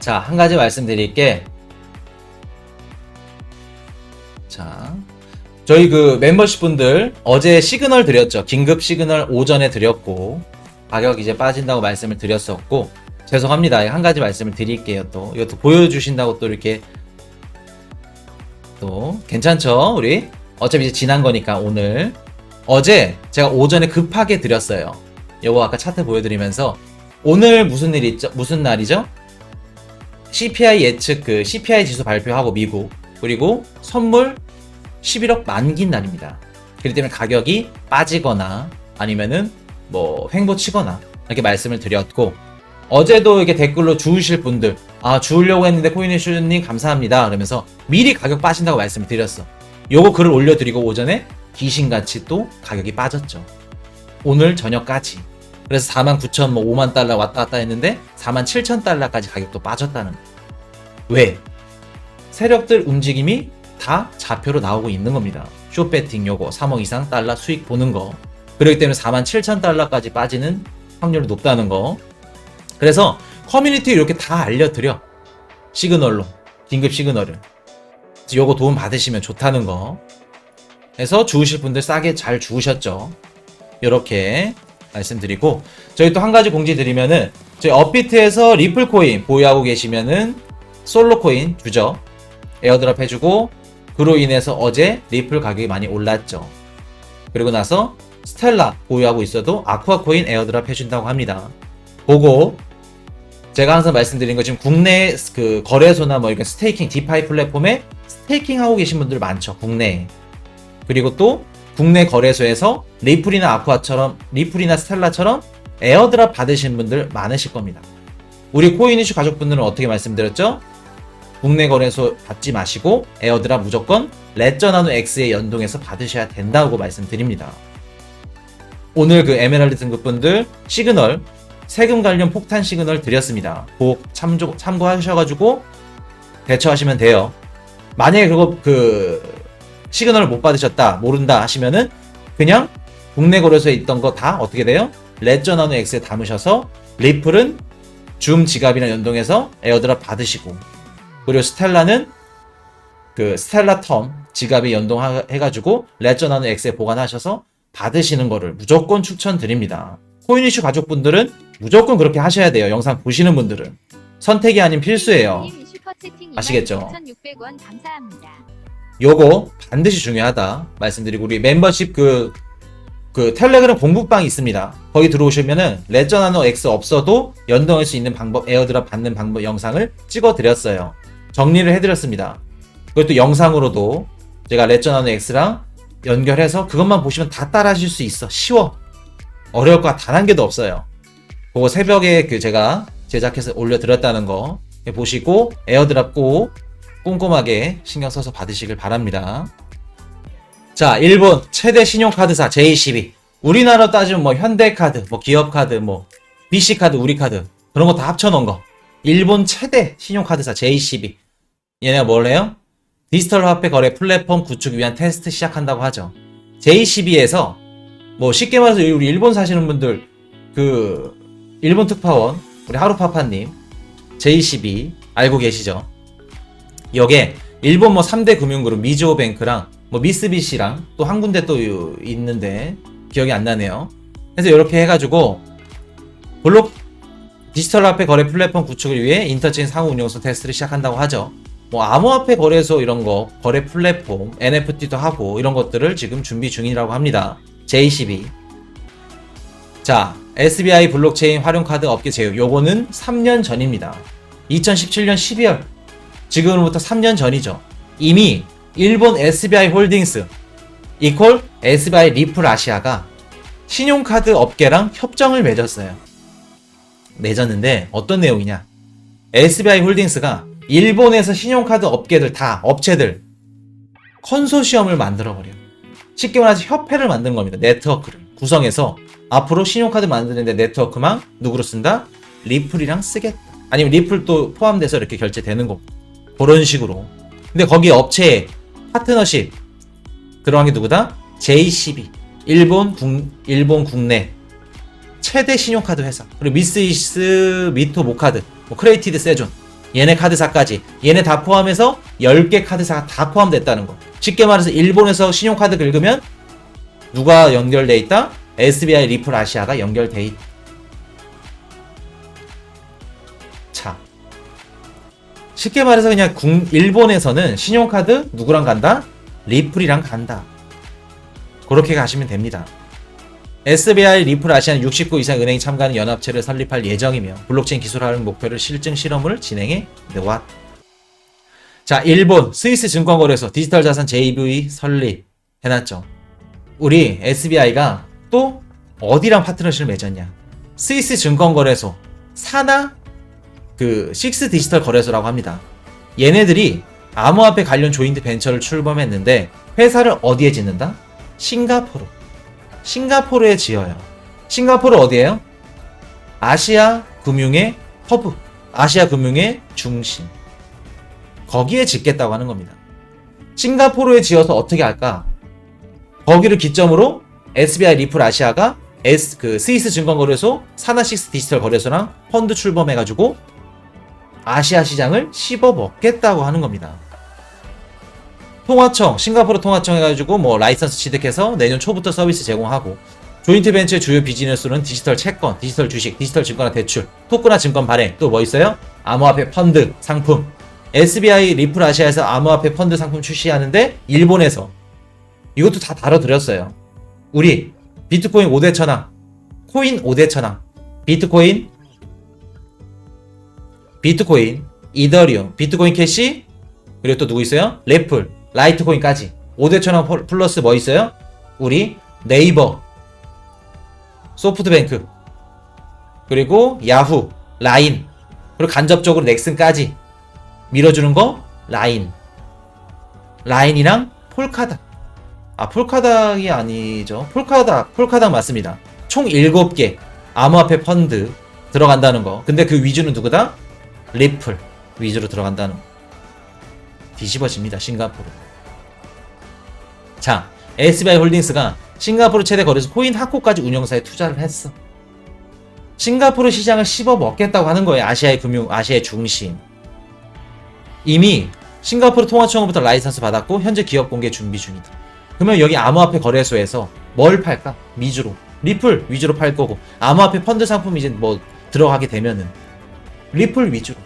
자, 한 가지 말씀드릴게. 자, 저희 그 멤버십 분들 어제 시그널 드렸죠. 긴급 시그널 오전에 드렸고, 가격 이제 빠진다고 말씀을 드렸었고, 죄송합니다. 한 가지 말씀을 드릴게요. 또 이것도 보여주신다고 또 이렇게 또 괜찮죠? 우리 어차피 이제 지난 거니까. 오늘 어제 제가 오전에 급하게 드렸어요. 요거 아까 차트 보여드리면서 오늘 무슨 일 있죠? 무슨 날이죠? CPI 예측 그 CPI 지수 발표하고 미국, 그리고 선물 11억 만기인 날입니다. 그렇기 때문에 가격이 빠지거나 아니면은 뭐 횡보치거나 이렇게 말씀을 드렸고, 어제도 이렇게 댓글로 주우실 분들, 아 주우려고 했는데 코인이슈님 감사합니다 그러면서 미리 가격 빠진다고 말씀을 드렸어. 요거 글을 올려드리고 오전에 귀신같이 또 가격이 빠졌죠. 오늘 저녁까지. 그래서 49,000 뭐 5만 달러 왔다 갔다 했는데 47,000달러까지 가격도 빠졌다는 거예요. 왜? 세력들 움직임이 다 좌표로 나오고 있는 겁니다. 숏배팅 요거 3억 이상 달러 수익 보는 거. 그렇기 때문에 47,000달러까지 빠지는 확률이 높다는 거. 그래서 커뮤니티에 이렇게 다 알려드려. 시그널로. 긴급 시그널을. 요거 도움 받으시면 좋다는 거. 그래서 주우실 분들 싸게 잘 주우셨죠. 요렇게 말씀드리고, 저희 또 한 가지 공지 드리면은, 저희 업비트에서 리플 코인 보유하고 계시면은 솔로 코인 주죠. 에어드랍 해주고, 그로 인해서 어제 리플 가격이 많이 올랐죠. 그리고 나서 스텔라 보유하고 있어도 아쿠아 코인 에어드랍 해준다고 합니다. 그거 제가 항상 말씀드린 거, 지금 국내 그 거래소나 뭐 이렇게 스테이킹 디파이 플랫폼에 스테이킹 하고 계신 분들 많죠, 국내에. 그리고 또 국내 거래소에서 리플이나 아쿠아처럼, 리플이나 스텔라처럼 에어드랍 받으신 분들 많으실 겁니다. 우리 코인이슈 가족분들은 어떻게 말씀드렸죠? 국내 거래소 받지 마시고 에어드랍 무조건 레저나노 X에 연동해서 받으셔야 된다고 말씀드립니다. 오늘 그 에메랄드 등급분들 시그널, 세금 관련 폭탄 시그널 드렸습니다. 꼭 참고하셔가지고 대처하시면 돼요. 만약에 그거 시그널을 못 받으셨다, 모른다 하시면은 그냥 국내 거래소에 있던 거 다 어떻게 돼요? 레저나노 X에 담으셔서 리플은 줌 지갑이랑 연동해서 에어드랍 받으시고, 그리고 스텔라는 그 스텔라 텀 지갑에 연동해가지고 레저나노 X에 보관하셔서 받으시는 거를 무조건 추천드립니다. 코인이슈 가족분들은 무조건 그렇게 하셔야 돼요. 영상 보시는 분들은. 선택이 아닌 필수예요. 아시겠죠? 요거 반드시 중요하다 말씀드리고, 우리 멤버십 그 텔레그램 공부방이 있습니다. 거기 들어오시면은 레저나노 X 없어도 연동할 수 있는 방법, 에어드랍 받는 방법 영상을 찍어 드렸어요. 정리를 해드렸습니다. 그것도 영상으로도 제가 레저나노 X랑 연결해서 그것만 보시면 다 따라 하실 수 있어. 쉬워. 어려울 거 단 한 개도 없어요. 그거 새벽에 제가 제작해서 올려드렸다는 거 보시고 에어드랍 꼭 꼼꼼하게 신경 써서 받으시길 바랍니다. 자, 일본 최대 신용카드사 JCB. 우리나라 따지면 뭐 현대카드, 뭐 기업카드, 뭐 BC카드, 우리카드 그런 거 다 합쳐놓은 거. 일본 최대 신용카드사 JCB. 얘네가 뭘 해요? 디지털 화폐 거래 플랫폼 구축 위한 테스트 시작한다고 하죠. JCB에서 뭐 쉽게 말해서 우리 일본 사시는 분들, 그 일본 특파원 우리 하루파파님 JCB 알고 계시죠? 여기에 일본 뭐 3대 금융그룹 미즈호뱅크랑 뭐 미쓰비시랑 또 한 군데 또 있는데 기억이 안 나네요. 그래서 이렇게 해가지고 디지털 화폐 거래 플랫폼 구축을 위해 인터체인 상호 운용소 테스트를 시작한다고 하죠. 뭐 암호화폐 거래소 이런 거, 거래 플랫폼, NFT도 하고 이런 것들을 지금 준비 중이라고 합니다. JCB. 자, SBI 블록체인 활용카드 업계 제휴. 요거는 3년 전입니다. 2017년 12월. 지금으로부터 3년 전이죠. 이미 일본 SBI 홀딩스 이퀄 SBI 리플 아시아가 신용카드 업계랑 협정을 맺었는데 어떤 내용이냐? SBI 홀딩스가 일본에서 신용카드 업계들 다 업체들 컨소시엄을 만들어버려. 쉽게 말해서 협회를 만드는 겁니다. 네트워크를 구성해서 앞으로 신용카드 만드는데 네트워크만 누구로 쓴다? 리플이랑 쓰겠다. 아니면 리플도 포함돼서 이렇게 결제되는 거고. 그런 식으로. 근데 거기 업체에 파트너십 들어간 게 누구다? JCB. 일본 국내 최대 신용카드 회사. 그리고 미쓰이스, 미토, 모카드, 뭐 크레이티드, 세존 얘네 카드사까지. 얘네 다 포함해서 10개 카드사가 다 포함됐다는 거. 쉽게 말해서 일본에서 신용카드 긁으면 누가 연결돼 있다? SBI 리플 아시아가 연결돼 있다. 자, 쉽게 말해서 그냥 일본에서는 신용카드 누구랑 간다? 리플이랑 간다. 그렇게 가시면 됩니다. SBI 리플 아시아는 69 이상 은행이 참가하는 연합체를 설립할 예정이며 블록체인 기술화를 목표를 실증 실험을 진행해 왔다. 자, 일본 스위스 증권거래소 디지털 자산 JV 설립 해놨죠. 우리 SBI가 또 어디랑 파트너십을 맺었냐? 스위스 증권거래소 사나 식스 디지털 거래소라고 합니다. 얘네들이 암호화폐 관련 조인트 벤처를 출범했는데 회사를 어디에 짓는다? 싱가포르에 지어요. 싱가포르 어디예요? 아시아 금융의 허브, 아시아 금융의 중심. 거기에 짓겠다고 하는 겁니다. 싱가포르에 지어서 어떻게 할까? 거기를 기점으로 SBI 리플 아시아가 스위스 증권거래소 사나식스 디지털 거래소랑 펀드 출범해가지고 아시아 시장을 씹어먹겠다고 하는 겁니다. 통화청, 싱가포르 통화청 해가지고 뭐 라이선스 취득해서 내년 초부터 서비스 제공하고, 조인트 벤처의 주요 비즈니스로는 디지털 채권, 디지털 주식, 디지털 증권화 대출, 토크나 증권 발행, 또 뭐 있어요? 암호화폐 펀드 상품. SBI 리플 아시아에서 암호화폐 펀드 상품 출시하는데 일본에서 이것도 다 다뤄드렸어요. 우리 비트코인 5대 천왕, 코인 5대 천왕, 비트코인, 이더리움, 비트코인 캐시, 그리고 또 누구 있어요? 래플, 라이트코인까지 5대 천왕 플러스 뭐 있어요? 우리 네이버, 소프트뱅크, 그리고 야후, 라인, 그리고 간접적으로 넥슨까지 밀어주는 거 라인이랑 폴카닥. 폴카닥이 아니죠. 폴카닥 맞습니다. 총 7개 암호화폐 펀드 들어간다는 거. 근데 그 위주는 누구다? 리플 위주로 들어간다는 거. 뒤집어집니다, 싱가포르. 자, SBI 홀딩스가 싱가포르 최대 거래소 코인 하코까지 운영사에 투자를 했어. 싱가포르 시장을 씹어먹겠다고 하는 거예요. 아시아의 중심. 이미 싱가포르 통화청으로부터 라이선스 받았고 현재 기업 공개 준비 중이다. 그러면 여기 암호화폐 거래소에서 뭘 팔까? 미주로. 리플 위주로 팔 거고, 암호화폐 펀드 상품이 이제 뭐 들어가게 되면은 리플 위주로.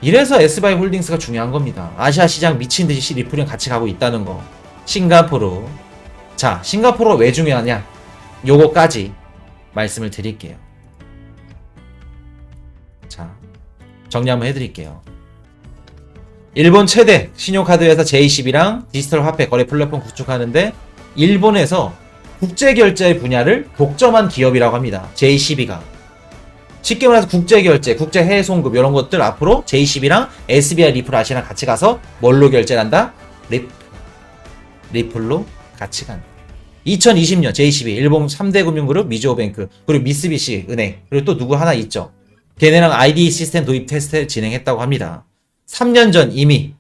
이래서 SBI 홀딩스가 중요한 겁니다. 아시아 시장 미친 듯이 리플이랑 같이 가고 있다는 거. 싱가포르. 자, 싱가포르가 왜 중요하냐? 요거까지 말씀을 드릴게요. 자, 정리 한번 해드릴게요. 일본 최대 신용카드 회사 J12랑 디지털 화폐 거래 플랫폼 구축하는데 일본에서 국제결제 분야를 독점한 기업이라고 합니다. J12가. 쉽게 말해서 국제결제, 국제 해외 송금 이런 것들 앞으로 J12랑 SBI 리플 아시아랑 같이 가서 뭘로 결제를 한다? 리플로 같이 간다. 2020년 J12 일본 3대 금융그룹 미즈호뱅크, 그리고 미쓰비시 은행, 그리고 또 누구 하나 있죠. 걔네랑 ID 시스템 도입 테스트 진행했다고 합니다. 3년 전 이미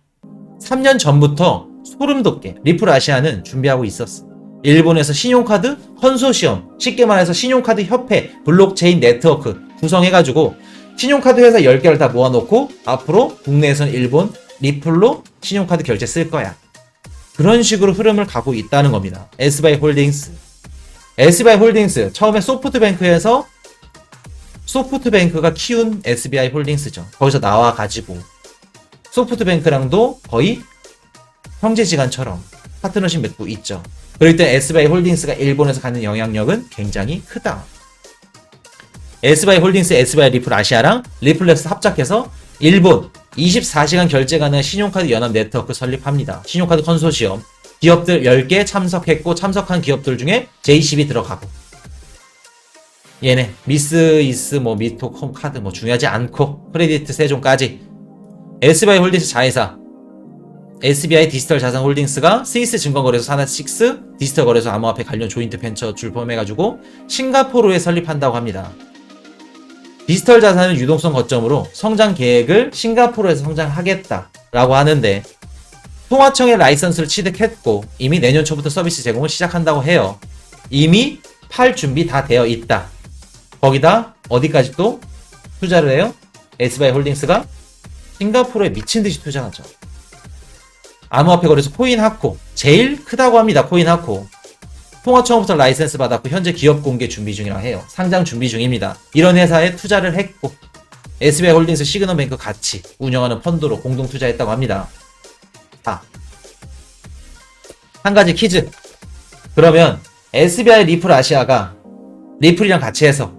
3년 전부터 소름 돋게 리플 아시아는 준비하고 있었어. 일본에서 신용카드 컨소시엄, 쉽게 말해서 신용카드 협회 블록체인 네트워크 구성해가지고 신용카드 회사 10개를 다 모아놓고 앞으로 국내에서는 일본 리플로 신용카드 결제 쓸 거야. 그런 식으로 흐름을 가고 있다는 겁니다. SBI 홀딩스 처음에 소프트뱅크가 키운 SBI 홀딩스죠. 거기서 나와가지고 소프트뱅크랑도 거의 형제지간처럼 파트너십 맺고 있죠. 그럴 때 SBI 홀딩스가 일본에서 갖는 영향력은 굉장히 크다. SBI 홀딩스, SBI 리플 아시아랑 리플랩스 합작해서 일본 24시간 결제 가능한 신용카드 연합 네트워크 설립합니다. 신용카드 컨소시엄. 기업들 10개 참석했고, 참석한 기업들 중에 J12 들어가고. 얘네 미쓰이스 미토 카드 중요하지 않고 크레디트 세종까지 SBI 홀딩스 자회사 SBI 디지털 자산 홀딩스가 스위스 증권거래소 사나식스 디지털 거래소 암호화폐 관련 조인트 벤처 출범해가지고 싱가포르에 설립한다고 합니다. 디지털 자산은 유동성 거점으로 성장 계획을 싱가포르에서 성장하겠다라고 하는데, 통화청의 라이선스를 취득했고 이미 내년 초부터 서비스 제공을 시작한다고 해요. 이미 팔 준비 다 되어 있다. 거기다 어디까지 또 투자를 해요? SBI 홀딩스가 싱가포르에 미친듯이 투자하죠. 암호화폐 거래소 코인하코 제일 크다고 합니다. 코인하코 통화처음부터 라이센스 받았고 현재 기업 공개 준비 중이라 해요. 상장 준비 중입니다. 이런 회사에 투자를 했고 SBI 홀딩스 시그널뱅크 같이 운영하는 펀드로 공동 투자했다고 합니다. 자, 한 가지 퀴즈. 그러면 SBI 리플 아시아가 리플이랑 같이 해서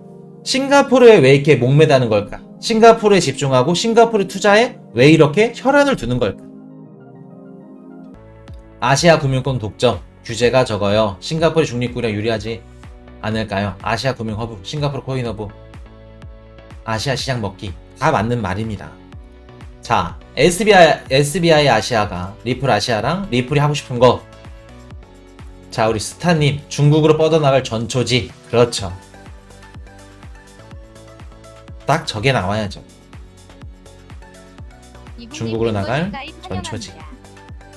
싱가포르에 왜 이렇게 목매다는 걸까? 싱가포르에 집중하고 싱가포르 투자에 왜 이렇게 혈안을 두는 걸까? 아시아 금융권 독점 규제가 적어요. 싱가포르 중립국이랑 유리하지 않을까요? 아시아 금융 허브, 싱가포르 코인 허브, 아시아 시장 먹기 다 맞는 말입니다. 자, SBI 아시아가 리플 아시아랑 리플이 하고 싶은 거. 자, 우리 스타님 중국으로 뻗어나갈 전초지. 그렇죠. 딱 저게 나와야죠. 중국으로 나갈 전초지.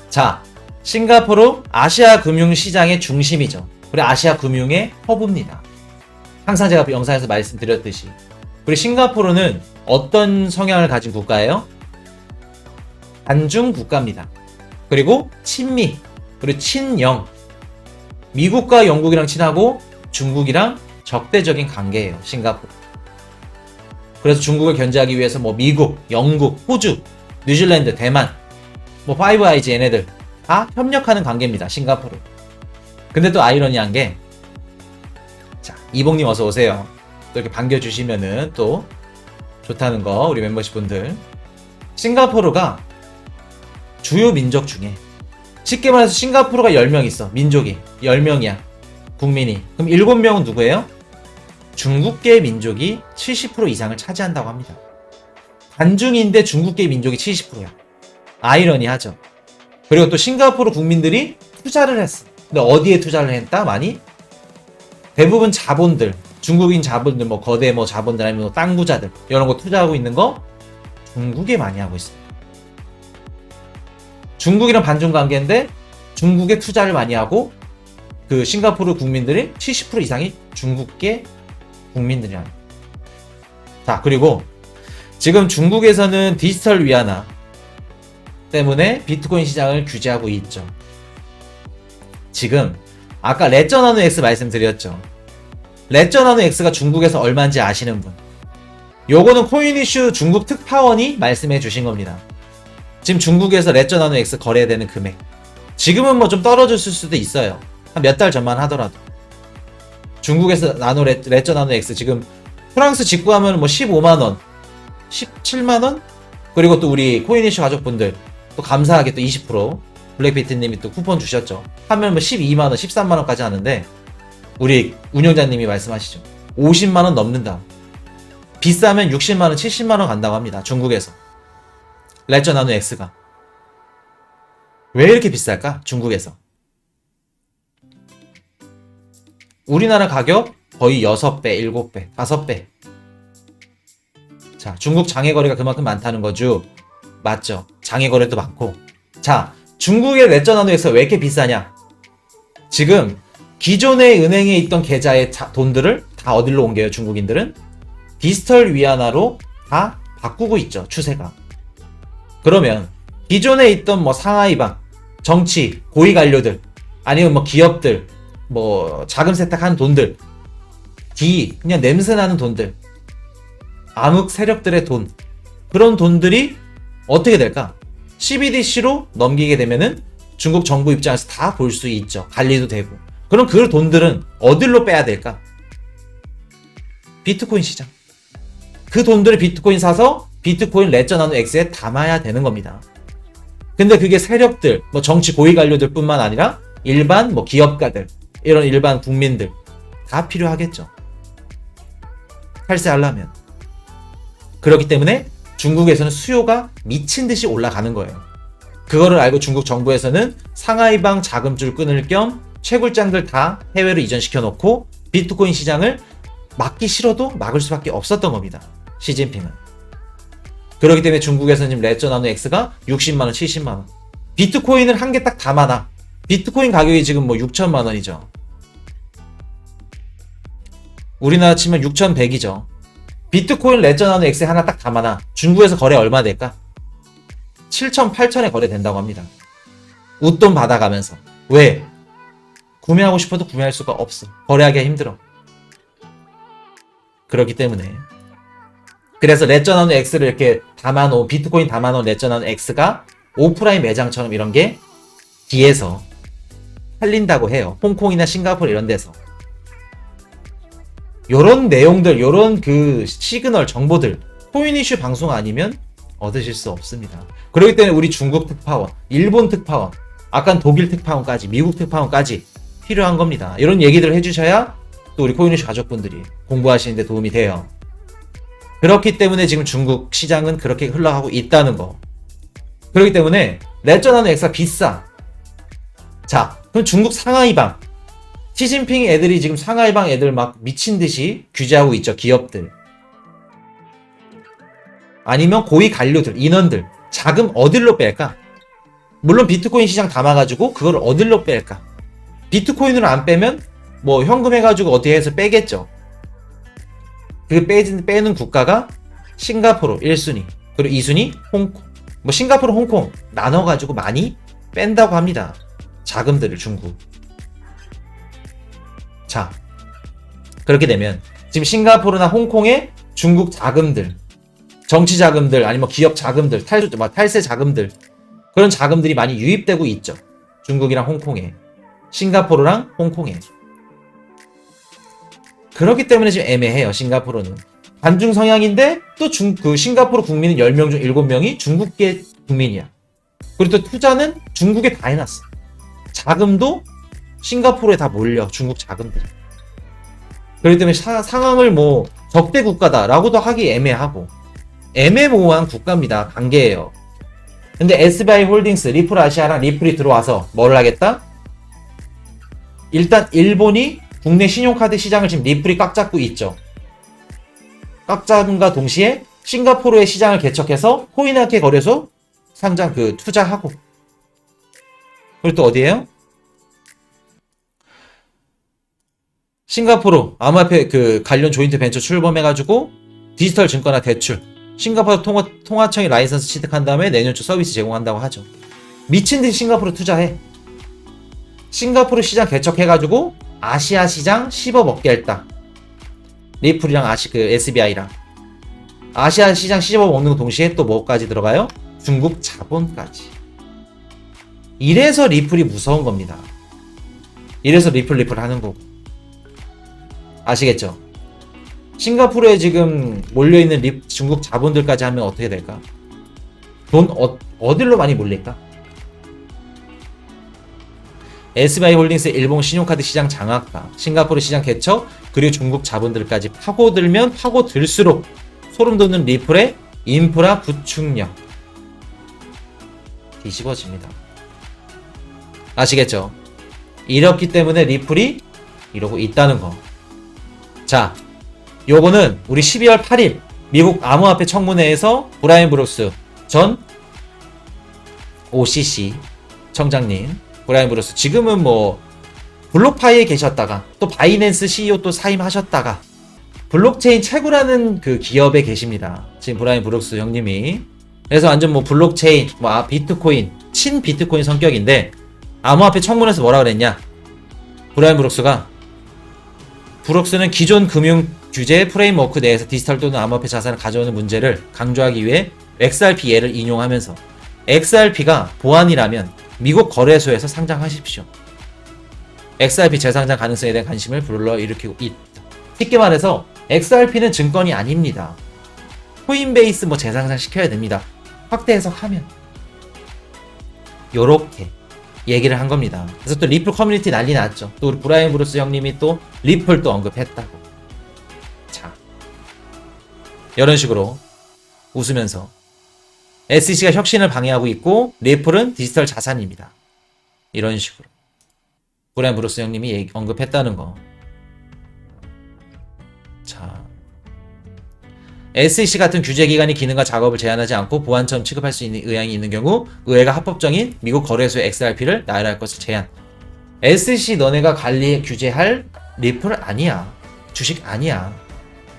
자, 싱가포르 아시아 금융시장의 중심이죠. 그리고 아시아 금융의 허브입니다. 항상 제가 영상에서 말씀드렸듯이. 그리고 싱가포르는 어떤 성향을 가진 국가예요? 반중 국가입니다. 그리고 친미, 그리고 친영. 미국과 영국이랑 친하고 중국이랑 적대적인 관계예요. 싱가포르. 그래서 중국을 견제하기 위해서 뭐 미국, 영국, 호주, 뉴질랜드, 대만, 뭐 파이브 아이즈 얘네들 다 협력하는 관계입니다. 싱가포르. 근데 또 아이러니한 게, 자, 이봉님 어서 오세요. 또 이렇게 반겨주시면은 또 좋다는 거, 우리 멤버십 분들. 싱가포르가 주요 민족 중에, 쉽게 말해서 싱가포르가 10명 있어. 민족이 10명이야. 국민이. 그럼 7명은 누구예요? 중국계 민족이 70% 이상을 차지한다고 합니다. 반중인데 중국계 민족이 70%야. 아이러니하죠. 그리고 또 싱가포르 국민들이 투자를 했어. 근데 어디에 투자를 했다? 많이? 대부분 자본들, 중국인 자본들, 뭐 거대 뭐 자본들 아니면 뭐 땅부자들 이런 거 투자하고 있는 거 중국에 많이 하고 있습니다. 중국이랑 반중 관계인데 중국에 투자를 많이 하고 그 싱가포르 국민들이 70% 이상이 중국계 국민들이랍니다. 자, 그리고 지금 중국에서는 디지털 위안화 때문에 비트코인 시장을 규제하고 있죠. 지금 아까 레저 나노 X 말씀드렸죠. 레저 나노 X가 중국에서 얼마인지 아시는 분? 요거는 코인 이슈 중국 특파원이 말씀해 주신 겁니다. 지금 중국에서 레저 나노 X 거래되는 금액. 지금은 뭐 좀 떨어졌을 수도 있어요. 한 몇 달 전만 하더라도. 중국에서 레저 나노 X 지금 프랑스 직구하면 뭐 15만원, 17만원? 그리고 또 우리 코인 이슈 가족분들 또 감사하게 또 20% 블랙비트님이 또 쿠폰 주셨죠. 하면 뭐 12만원, 13만원까지 하는데 우리 운영자님이 말씀하시죠. 50만원 넘는다. 비싸면 60만원, 70만원 간다고 합니다. 중국에서. 레저 나노 X가. 왜 이렇게 비쌀까? 중국에서. 우리나라 가격 거의 6배, 7배, 5배. 자, 중국 장외거래가 그만큼 많다는 거죠. 맞죠? 장외거래도 많고. 자, 중국의 레저 나노 X가 왜 이렇게 비싸냐? 지금 기존의 은행에 있던 계좌의 돈들을 다 어디로 옮겨요? 중국인들은? 디지털 위안화로 다 바꾸고 있죠. 추세가. 그러면 기존에 있던 뭐 상하이방, 정치, 고위 관료들, 아니면 뭐 기업들, 뭐 자금 세탁한 돈들, 그냥 냄새나는 돈들, 암흑 세력들의 돈, 그런 돈들이 어떻게 될까? CBDC로 넘기게 되면은 중국 정부 입장에서 다 볼 수 있죠. 관리도 되고. 그럼 그 돈들은 어디로 빼야 될까? 비트코인 시장. 그 돈들을 비트코인 사서 비트코인 레저 나노 X에 담아야 되는 겁니다. 근데 그게 세력들, 뭐 정치 고위 관료들 뿐만 아니라 일반 뭐 기업가들, 이런 일반 국민들 다 필요하겠죠. 탈세하려면. 그렇기 때문에 중국에서는 수요가 미친 듯이 올라가는 거예요. 그거를 알고 중국 정부에서는 상하이방 자금줄 끊을 겸 채굴장들 다 해외로 이전시켜 놓고 비트코인 시장을 막기 싫어도 막을 수밖에 없었던 겁니다. 시진핑은. 그렇기 때문에 중국에서는 지금 레저 나노 X가 60만원, 70만원. 비트코인을 한 개 딱 담아놔. 비트코인 가격이 지금 뭐 6천만원이죠. 우리나라 치면 6,100이죠. 비트코인 레저 나노 X 하나 딱 담아놔. 중국에서 거래 얼마 될까? 7천, 8천에 거래된다고 합니다. 웃돈 받아가면서. 왜? 구매하고 싶어도 구매할 수가 없어. 거래하기가 힘들어. 그렇기 때문에. 그래서 레저 나노 X를 이렇게 담아놓은, 비트코인 담아놓은 레저 나노 X가 오프라인 매장처럼 이런 게 뒤에서 팔린다고 해요. 홍콩이나 싱가포르 이런 데서. 요런 내용들, 요런 그 시그널, 정보들, 코인 이슈 방송 아니면 얻으실 수 없습니다. 그렇기 때문에 우리 중국 특파원, 일본 특파원, 아까 독일 특파원까지, 미국 특파원까지 필요한 겁니다. 이런 얘기들을 해주셔야 또 우리 코인 이슈 가족분들이 공부하시는데 도움이 돼요. 그렇기 때문에 지금 중국 시장은 그렇게 흘러가고 있다는 거. 그렇기 때문에 레저 나노 X가 비싸. 자, 그럼 중국 상하이방, 시진핑 애들이 지금 상하이방 애들 막 미친 듯이 규제하고 있죠. 기업들. 아니면 고위 관료들, 인원들. 자금 어딜로 뺄까? 물론 비트코인 시장 담아가지고 그걸 어딜로 뺄까? 비트코인으로 안 빼면 뭐 현금 해가지고 어떻게 해서 빼겠죠. 그 빼는 국가가 싱가포르 1순위, 그리고 2순위 홍콩. 뭐 싱가포르, 홍콩 나눠가지고 많이 뺀다고 합니다. 자금들을 중국. 자, 그렇게 되면 지금 싱가포르나 홍콩의 중국 자금들, 정치 자금들, 아니면 기업 자금들, 탈세 자금들, 그런 자금들이 많이 유입되고 있죠. 중국이랑 홍콩에, 싱가포르랑 홍콩에. 그렇기 때문에 지금 애매해요. 싱가포르는 반중 성향인데 또 그 싱가포르 국민은 10명 중 7명이 중국계 국민이야. 그리고 또 투자는 중국에 다 해놨어. 자금도 싱가포르에 다 몰려. 중국 자금들이. 그렇기 때문에 상황을 뭐 적대 국가다라고도 하기 애매하고 애매모호한 국가입니다. 관계예요. 근데 SBI 홀딩스, 리플 아시아랑 리플이 들어와서 뭘 하겠다? 일단 일본이 국내 신용카드 시장을 지금 리플이 꽉 잡고 있죠. 꽉 잡은과 동시에 싱가포르의 시장을 개척해서 코인화폐 거래소 상장 투자하고. 그리고 또 어디에요? 싱가포르 암호화폐 관련 조인트 벤처 출범해가지고 디지털 증권화 대출, 싱가포르 통화청이 라이선스 취득한 다음에 내년 초 서비스 제공한다고 하죠. 미친듯이 싱가포르 투자해. 싱가포르 시장 개척해가지고 아시아 시장 10억 먹겠다. 리플이랑 SBI랑 아시아 시장 10억 먹는 동시에 또 뭐까지 들어가요? 중국 자본까지. 이래서 리플이 무서운 겁니다. 이래서 리플 하는 거고. 아시겠죠? 싱가포르에 지금 몰려있는 중국 자본들까지 하면 어떻게 될까? 돈 어딜로 많이 몰릴까? SBI 홀딩스 일본 신용카드 시장 장악과 싱가포르 시장 개척, 그리고 중국 자본들까지 파고들면 파고들수록 소름 돋는 리플의 인프라 구축력 뒤집어집니다. 아시겠죠? 이렇기 때문에 리플이 이러고 있다는 거. 자, 요거는 우리 12월 8일 미국 암호화폐 청문회에서 브라이언 브룩스 전 OCC 청장님, 브라이언 브룩스 지금은 뭐 블록파이에 계셨다가 또 바이낸스 CEO 또 사임하셨다가 블록체인 채굴하는 그 기업에 계십니다. 지금 브라이언 브룩스 형님이. 그래서 완전 뭐 블록체인, 뭐 비트코인, 친 비트코인 성격인데 암호화폐 청문회에서 뭐라 그랬냐? 브라이언 브룩스는 기존 금융 규제 프레임워크 내에서 디지털 또는 암호화폐 자산을 가져오는 문제를 강조하기 위해 XRP 예를 인용하면서 XRP가 보안이라면 미국 거래소에서 상장하십시오. XRP 재상장 가능성에 대한 관심을 불러일으키고 있다. 쉽게 말해서 XRP는 증권이 아닙니다. 코인베이스 뭐 재상장 시켜야 됩니다. 확대 해석하면 요렇게 얘기를 한 겁니다. 그래서 또 리플 커뮤니티 난리 났죠. 또 우리 브라이언 브루스 형님이 또 리플 또 언급했다고. 자, 이런 식으로 웃으면서 SEC가 혁신을 방해하고 있고 리플은 디지털 자산입니다. 이런 식으로 브라이언 브루스 형님이 언급했다는 거. 자, SEC 같은 규제기관이 기능과 작업을 제한하지 않고 보안처럼 취급할 수 있는 의향이 있는 경우 의회가 합법적인 미국 거래소의 XRP를 나열할 것을 제한. SEC 너네가 관리 규제할 리플 아니야. 주식 아니야.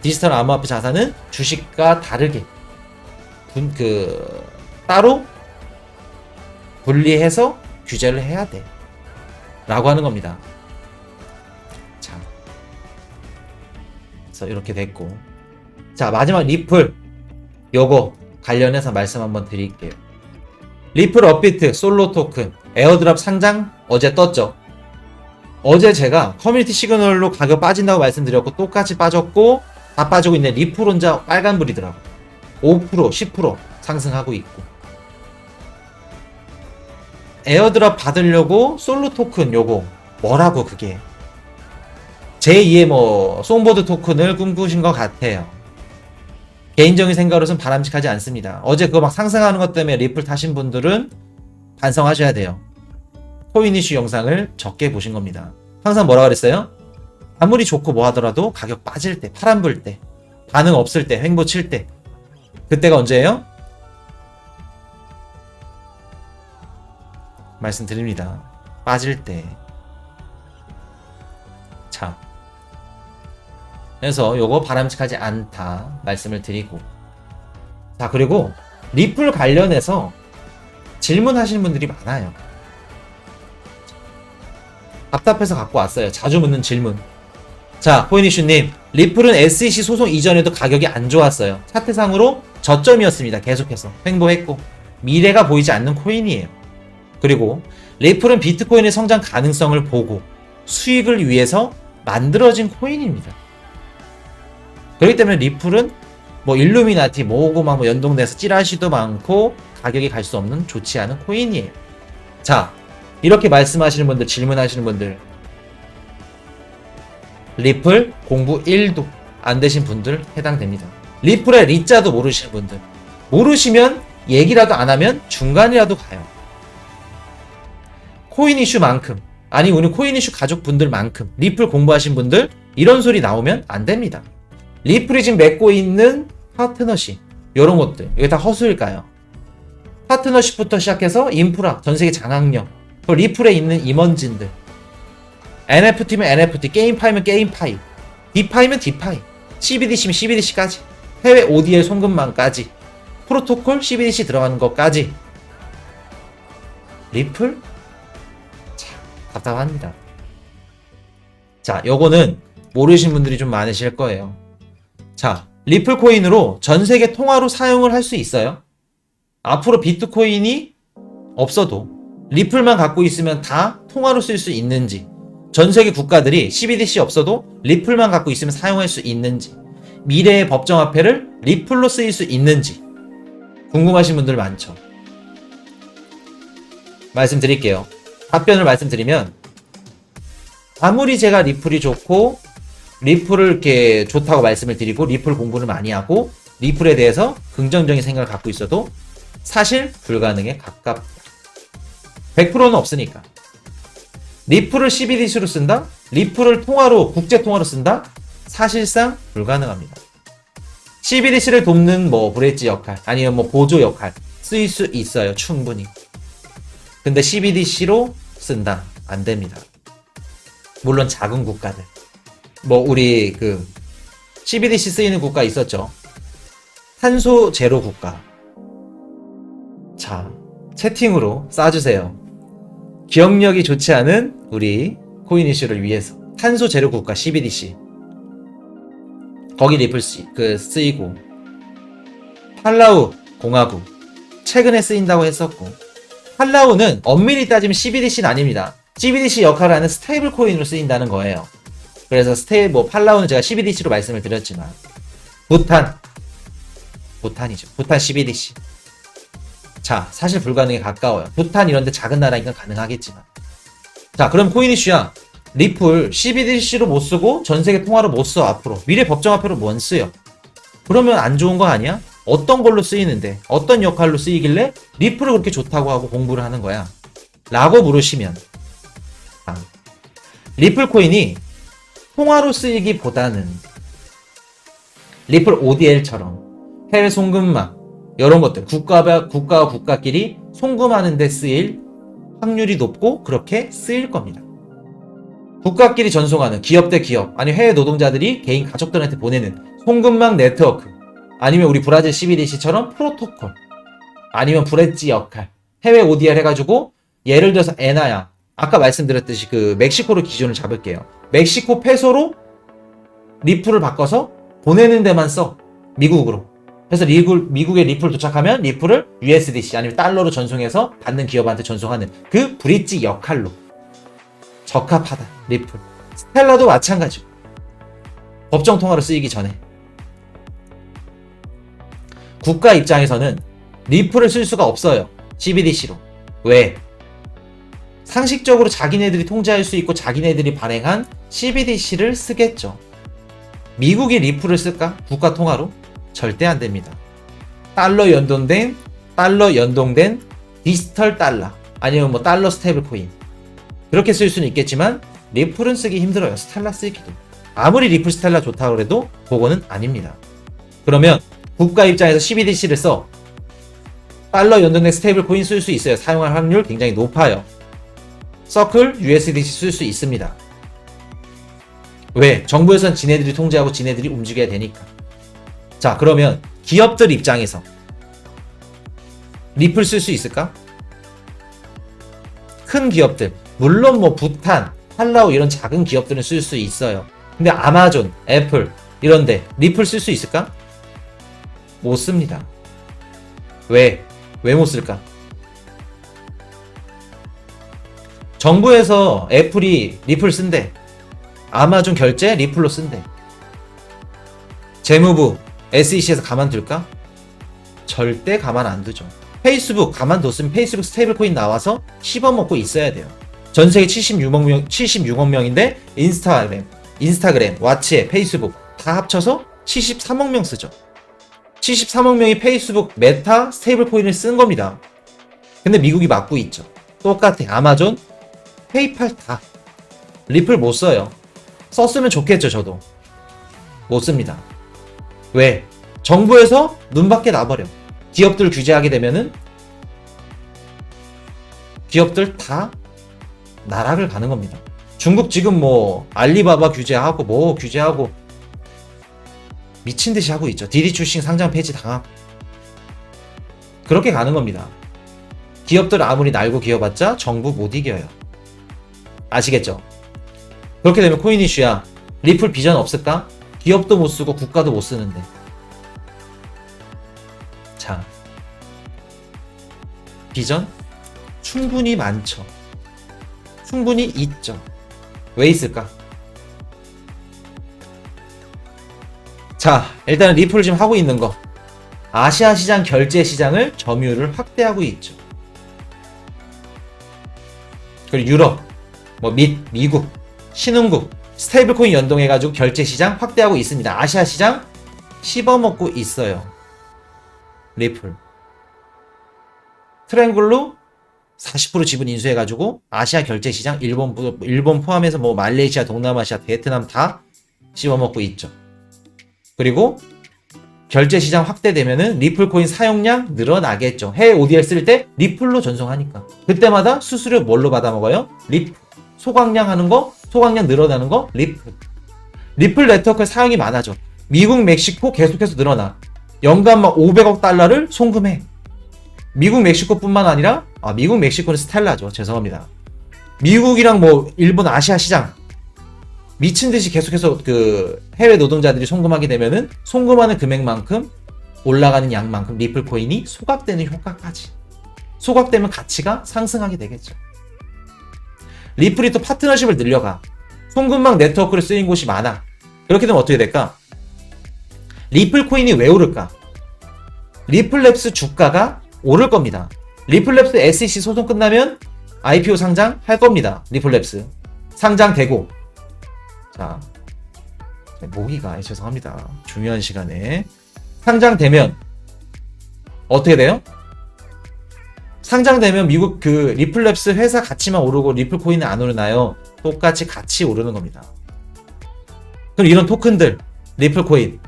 디지털 암호화폐 자산은 주식과 다르게 따로 분리해서 규제를 해야 돼 라고 하는 겁니다. 자, 그래서 이렇게 됐고, 자 마지막 리플 요거 관련해서 말씀 한번 드릴게요. 리플 업비트 솔로 토큰 에어드랍 상장 어제 떴죠. 어제 제가 커뮤니티 시그널로 가격 빠진다고 말씀드렸고 똑같이 빠졌고, 다 빠지고 있는 리플 혼자 빨간불이더라고. 5% 10% 상승하고 있고, 에어드랍 받으려고 솔로 토큰 요거 뭐라고, 그게 제2의 뭐 송보드 토큰을 꿈꾸신 것 같아요. 개인적인 생각으로는 바람직하지 않습니다. 어제 그거 막 상승하는 것 때문에 리플 타신 분들은 반성하셔야 돼요. 코인 이슈 영상을 적게 보신 겁니다. 항상 뭐라 그랬어요? 아무리 좋고 뭐 하더라도 가격 빠질 때, 파란불 때, 반응 없을 때, 횡보 칠 때, 그때가 언제예요? 말씀드립니다. 빠질 때. 자, 그래서 요거 바람직하지 않다 말씀을 드리고, 자 그리고 리플 관련해서 질문하시는 분들이 많아요. 답답해서 갖고 왔어요. 자주 묻는 질문. 자, 코인이슈님, 리플은 SEC 소송 이전에도 가격이 안 좋았어요. 차트상으로 저점이었습니다. 계속해서 횡보했고 미래가 보이지 않는 코인이에요. 그리고 리플은 비트코인의 성장 가능성을 보고 수익을 위해서 만들어진 코인입니다. 그렇기 때문에 리플은 뭐 일루미나티 뭐고 막 뭐 연동돼서 찌라시도 많고 가격이 갈 수 없는 좋지 않은 코인이에요. 자, 이렇게 말씀하시는 분들, 질문하시는 분들, 리플 공부 1도 안 되신 분들 해당됩니다. 리플의 리자도 모르시는 분들, 모르시면 얘기라도 안 하면 중간이라도 가요. 코인 이슈만큼, 아니 우리 코인 이슈 가족분들만큼 리플 공부하신 분들 이런 소리 나오면 안 됩니다. 리플이 지금 맺고 있는 파트너십, 이런 것들 이게 다 허수일까요? 파트너십부터 시작해서 인프라, 전세계 장악력, 또 리플에 있는 임원진들, NFT면 NFT, 게임파이면 게임파이, 디파이면 디파이, CBDC면 CBDC까지, 해외 ODL 송금망까지, 프로토콜 CBDC 들어가는 것까지. 리플? 참 답답합니다. 자, 요거는 모르신 분들이 좀 많으실 거예요. 자, 리플 코인으로 전 세계 통화로 사용을 할 수 있어요. 앞으로 비트코인이 없어도 리플만 갖고 있으면 다 통화로 쓸 수 있는지, 전 세계 국가들이 CBDC 없어도 리플만 갖고 있으면 사용할 수 있는지, 미래의 법정화폐를 리플로 쓰일 수 있는지 궁금하신 분들 많죠. 말씀드릴게요. 답변을 말씀드리면, 아무리 제가 리플이 좋고 리플을 이렇게 좋다고 말씀을 드리고 리플 공부를 많이 하고 리플에 대해서 긍정적인 생각을 갖고 있어도 사실 불가능에 가깝다. 100%는 없으니까. 리플을 CBDC로 쓴다? 리플을 통화로, 국제 통화로 쓴다? 사실상 불가능합니다. CBDC를 돕는 뭐 브릿지 역할, 아니면 뭐 보조 역할 쓰일 수 있어요. 충분히. 근데 CBDC로 쓴다? 안 됩니다. 물론 작은 국가들. 뭐 우리 그 CBDC 쓰이는 국가 있었죠. 탄소 제로 국가. 자, 채팅으로 쏴주세요. 기억력이 좋지 않은 우리 코인 이슈를 위해서 탄소 제로 국가 CBDC, 거기 리플 쓰이고, 팔라우 공화국 최근에 쓰인다고 했었고, 팔라우는 엄밀히 따지면 CBDC는 아닙니다. CBDC 역할을 하는 스테이블 코인으로 쓰인다는 거예요. 그래서 팔라우는 제가 CBDC로 말씀을 드렸지만, 부탄이죠. 부탄 CBDC. 자, 사실 불가능에 가까워요. 부탄 이런데 작은 나라니까 가능하겠지만. 자, 그럼 코인 이슈야. 리플 CBDC로 못 쓰고 전 세계 통화로 못 써. 앞으로 미래 법정화폐로 못 쓰여. 그러면 안 좋은 거 아니야? 어떤 걸로 쓰이는데, 어떤 역할로 쓰이길래 리플을 그렇게 좋다고 하고 공부를 하는 거야? 라고 물으시면, 리플 코인이 통화로 쓰이기보다는 리플 ODL처럼 해외 송금망 이런 것들, 국가와 국가끼리 송금하는 데 쓰일 확률이 높고 그렇게 쓰일 겁니다. 국가끼리 전송하는, 기업 대 기업, 아니 해외 노동자들이 개인 가족들한테 보내는 송금망 네트워크, 아니면 우리 브라질 CBDC처럼 프로토콜, 아니면 브릿지 역할, 해외 ODR 해가지고 예를 들어서 에나야, 아까 말씀드렸듯이 그 멕시코로 기준을 잡을게요. 멕시코 페소로 리플을 바꿔서 보내는 데만 써. 미국으로. 그래서 미국에 리플 도착하면 리플을 USDC 아니면 달러로 전송해서 받는 기업한테 전송하는 그 브릿지 역할로 적합하다. 리플. 스텔라도 마찬가지고. 법정 통화로 쓰이기 전에. 국가 입장에서는 리플을 쓸 수가 없어요. CBDC로. 왜? 상식적으로 자기네들이 통제할 수 있고 자기네들이 발행한 CBDC를 쓰겠죠. 미국이 리플을 쓸까? 국가 통화로? 절대 안 됩니다. 달러 연동된 디지털 달러, 아니면 뭐 달러 스테이블 코인, 그렇게 쓸 수는 있겠지만 리플은 쓰기 힘들어요. 스텔라 쓰기도. 아무리 리플 스텔라 좋다고 해도 그거는 아닙니다. 그러면 국가 입장에서 CBDC를 써. 달러 연동된 스테이블 코인 쓸 수 있어요. 사용할 확률 굉장히 높아요. 서클 USDC 쓸 수 있습니다. 왜? 정부에서는 지네들이 통제하고 지네들이 움직여야 되니까. 자, 그러면 기업들 입장에서 리플 쓸 수 있을까? 큰 기업들, 물론 뭐 부탄, 팔라우 이런 작은 기업들은 쓸 수 있어요. 근데 아마존, 애플 이런데 리플 쓸 수 있을까? 못 씁니다. 왜? 왜 못 쓸까? 정부에서 애플이 리플 쓴대. 아마존 결제 리플로 쓴대. 재무부, SEC에서 가만둘까? 절대 가만 안 두죠. 페이스북 가만뒀으면 페이스북 스테이블 코인 나와서 씹어먹고 있어야 돼요. 전 세계 76억 명인데 인스타그램, 왓츠앱, 페이스북 다 합쳐서 73억 명 쓰죠. 73억 명이 페이스북, 메타, 스테이블 코인을 쓴 겁니다. 근데 미국이 막고 있죠. 똑같아. 아마존, 페이팔 다. 리플 못 써요. 썼으면 좋겠죠, 저도. 못 씁니다. 왜? 정부에서 눈 밖에 놔버려. 기업들 규제하게 되면은 기업들 다 나락을 가는 겁니다. 중국 지금 뭐 알리바바 규제하고 뭐 규제하고 미친 듯이 하고 있죠. 디디 출신 상장 폐지 당하고 그렇게 가는 겁니다. 기업들 아무리 날고 기어봤자 정부 못 이겨요. 아시겠죠? 그렇게 되면 코인 이슈야. 리플 비전 없을까? 기업도 못 쓰고 국가도 못 쓰는데. 자, 비전 충분히 많죠. 충분히 있죠. 왜 있을까? 자, 일단은 리플을 지금 하고 있는 거, 아시아 시장 결제 시장을 점유율을 확대하고 있죠. 그리고 유럽, 뭐 미국, 신흥국, 스테이블 코인 연동해가지고 결제 시장 확대하고 있습니다. 아시아 시장 씹어먹고 있어요. 리플. 트랭글로 40% 지분 인수해가지고 아시아 결제 시장 일본 포함해서 뭐 말레이시아, 동남아시아, 베트남 다 씹어먹고 있죠. 그리고 결제 시장 확대되면은 리플 코인 사용량 늘어나겠죠. 해외 ODR 쓸 때 리플로 전송하니까. 그때마다 수수료 뭘로 받아먹어요? 리플. 소각량 하는 거, 소각량 늘어나는 거, 리플. 리플 네트워크 사용이 많아져. 미국, 멕시코 계속해서 늘어나. 연간 막 500억 달러를 송금해. 미국, 멕시코뿐만 아니라, 미국, 멕시코는 스텔라죠. 죄송합니다. 미국이랑 뭐 일본, 아시아 시장 미친 듯이 계속해서 그 해외 노동자들이 송금하게 되면은 송금하는 금액만큼 올라가는 양만큼 리플 코인이 소각되는 효과까지. 소각되면 가치가 상승하게 되겠죠. 리플이 또 파트너십을 늘려가. 송금망 네트워크를 쓰인 곳이 많아. 그렇게 되면 어떻게 될까? 리플 코인이 왜 오를까? 리플랩스 주가가 오를 겁니다. 리플랩스 SEC 소송 끝나면 IPO 상장 할 겁니다. 리플랩스 상장되고, 자, 모기가 죄송합니다. 중요한 시간에 상장되면 어떻게 돼요? 상장되면 미국 그 리플랩스 회사 가치만 오르고 리플 코인은 안 오르나요? 똑같이 같이 오르는 겁니다. 그럼 이런 토큰들, 리플 코인,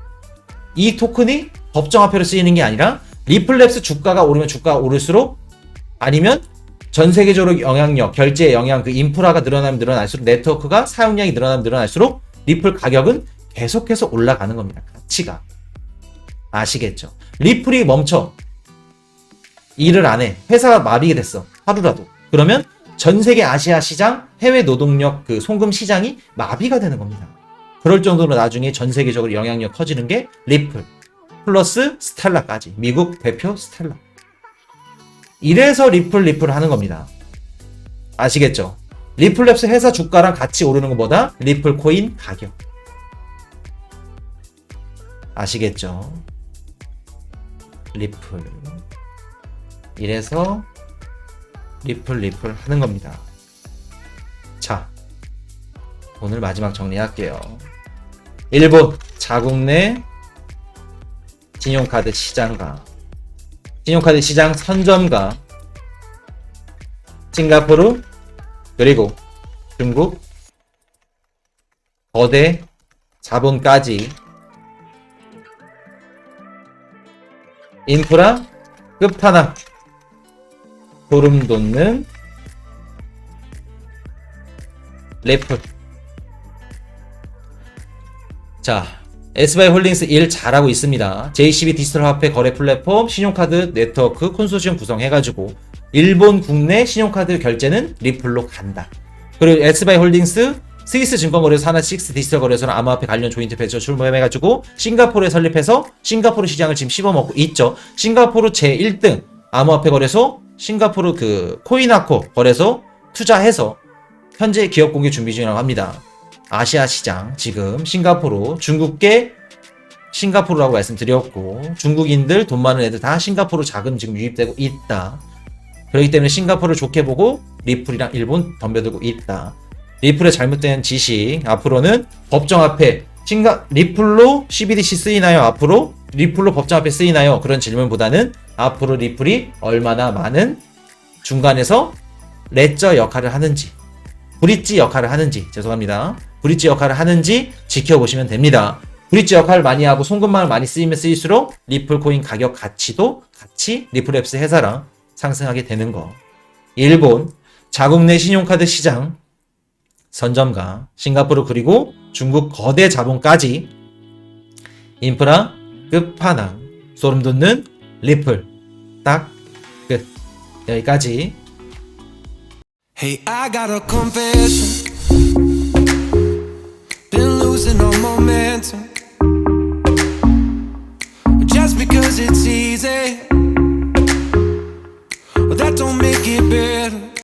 이 토큰이 법정화폐로 쓰이는 게 아니라 리플랩스 주가가 오르면 주가가 오를수록, 아니면 전 세계적으로 영향력, 결제의 영향, 그 인프라가 늘어나면 늘어날수록, 네트워크가 사용량이 늘어나면 늘어날수록 리플 가격은 계속해서 올라가는 겁니다. 가치가. 아시겠죠? 리플이 멈춰. 일을 안 해. 회사가 마비게 됐어. 하루라도. 그러면 전 세계 아시아 시장, 해외 노동력 그 송금 시장이 마비가 되는 겁니다. 그럴 정도로 나중에 전 세계적으로 영향력 커지는 게 리플. 플러스 스텔라까지. 미국 대표 스텔라. 이래서 리플 하는 겁니다. 아시겠죠? 리플랩스 회사 주가랑 같이 오르는 것보다 리플 코인 가격. 아시겠죠? 리플. 이래서 리플 하는 겁니다. 자, 오늘 마지막 정리할게요. 일본 자국 내 신용카드 시장과 신용카드 시장 선점과 싱가포르 그리고 중국 거대 자본까지 인프라 끝판왕 소름 돋는 리플. 자, SBI 홀딩스 일 잘하고 있습니다. JCB 디지털 화폐 거래 플랫폼 신용카드 네트워크 콘소시엄 구성해가지고 일본 국내 신용카드 결제는 리플로 간다. 그리고 SBI 홀딩스 스위스 증권거래소 하나식스 디지털 거래소랑 암호화폐 관련 조인트 벤처 출범해가지고 싱가포르에 설립해서 싱가포르 시장을 지금 씹어먹고 있죠. 싱가포르 제1등 암호화폐 거래소 싱가포르 그 코인아코 거래소 투자해서 현재 기업 공개 준비 중이라고 합니다. 아시아 시장 지금 싱가포르 중국계 싱가포르라고 말씀드렸고 중국인들 돈 많은 애들 다 싱가포르 자금 지금 유입되고 있다. 그렇기 때문에 싱가포르를 좋게 보고 리플이랑 일본 덤벼들고 있다. 리플의 잘못된 지식 앞으로는 법정화폐 리플로 CBDC 쓰이나요? 앞으로 리플로 법정화폐 쓰이나요? 그런 질문보다는 앞으로 리플이 얼마나 많은 중간에서 레저 역할을 하는지 브릿지 역할을 하는지 죄송합니다. 브릿지 역할을 하는지 지켜보시면 됩니다. 브릿지 역할을 많이 하고 송금망을 많이 쓰이면 쓰일수록 리플 코인 가격 가치도 같이 리플랩스 회사랑 상승하게 되는 거. 일본 자국 내 신용카드 시장 선점가 싱가포르 그리고 중국 거대 자본까지 인프라 끝판왕 소름 돋는 리플 딱 끝. 여기까지. Hey, I got a confession. Been losing all momentum. Just because it's easy, that don't make it better.